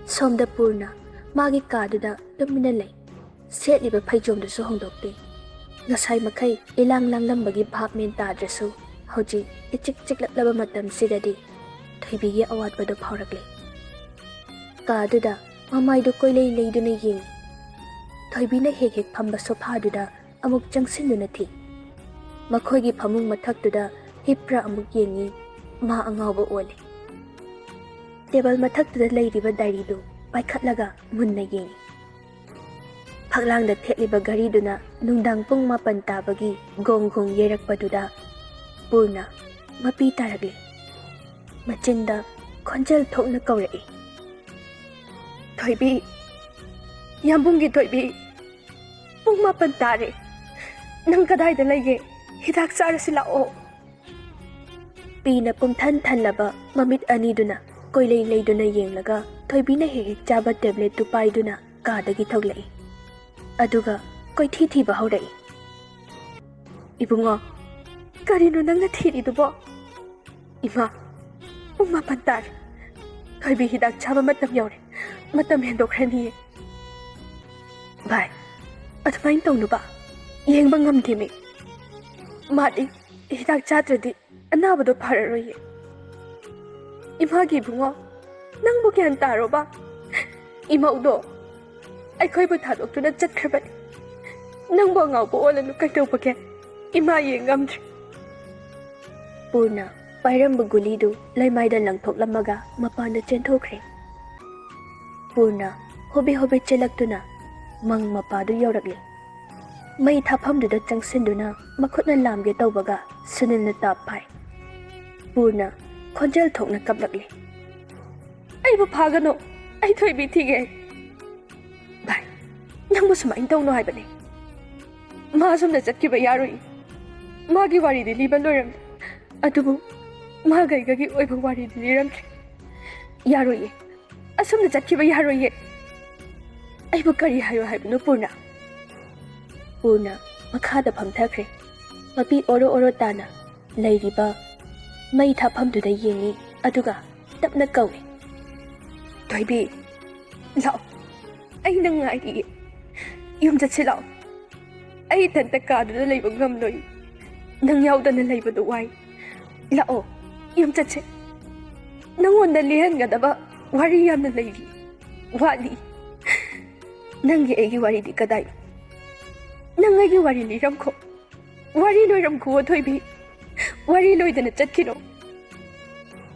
Somda Purna, Magi Kaduda, Tumina lay. Setliba Pajomdusu Hondokte. Nasai Makai, Ilang Lang Lambagi Papmin Tadrasu, Hoji, Ichik Labamatam Sidadi, Thoibi Awat Bado Poragle. Kaduda, Mamaido Koile Laduna Ying. Thoibina Hegek Pamba Sopaduda, Amuk Jangsinunati. Makogi Pamung Matakduda, Hipra Amuk Yingi, Ma Angaba Oli. Table Matakduda Lady Badarido, by Katlaga, Munna Ying. Paglang the Tetliba Gariduna, Nundang Pung Mapantabagi, Gong Yerak Baduda, Purna, Mapi Taragli. Machinda, Conjel Tokna Kauri. Thoibi, Yambungi Thoibi, Pung Mapantare, Nankadai the Lege, Hidak Charasi lako. Pina Pung Tan Laba, Mamit Aniduna, Koile Laduna Yenglaga, Thoibi na Hegek Jaba tablet to Paiduna, Kadagi Toglay. Aduga, Koi Titi Bahore. Ibungo, Karino Nanga Titi Dubo. Ima, Uma Pantar. Thoibi Hidak Chaba Matam Yore, Matam Hendo Krani. Bye. At mine Tonuba, Yang Bangam Timmy. Madi, Hidak Chatradi, Anabado Pararoy. Imagi Bungo, Nang Bukan Taroba. Imaudo. I could put out to the jet carpet. Nang bong out all and look at again. Imaying gummed. Purna, Pyram Bugulidu, lay Maida Lang Tok Lamaga, Mapana Gentle Crane. Purna, Hobby Chelaktuna, Mang Mapadu Yoragli. May tapam to the Jangsinduna, Makutna Lam get obaga, soon in the top pie. Purna, Conjel Tokna Kablagli. I will pagano, I told me tigay. Bye. Nang masamain daw no hay ba ni? Masam na jet kiba yaroi. Magi wari di liban loiram. Adubu, magay gagi oy bang wari di liram. Yaroi. Asam na jet kiba yaroi. Ay magkari hayo hay no Purna. Purna, makada pamthakre. Mapi oro tana. Layriba. May tapam to the yingi. Aduga, tap na kawi. Thoibi. Lao. Ay nangai. Yung jet silaw. Ay tantakado na laybang gamloy. Nangyaw na layba duway. Lao. Yung jet si. Nangon na lihan nga daba. Wari yam na layli. Wali. Nanggi egi wari di kaday. Nangagi wari Loiramkho. Wari Loiramkho Thoibi. Wari loy na jet kino.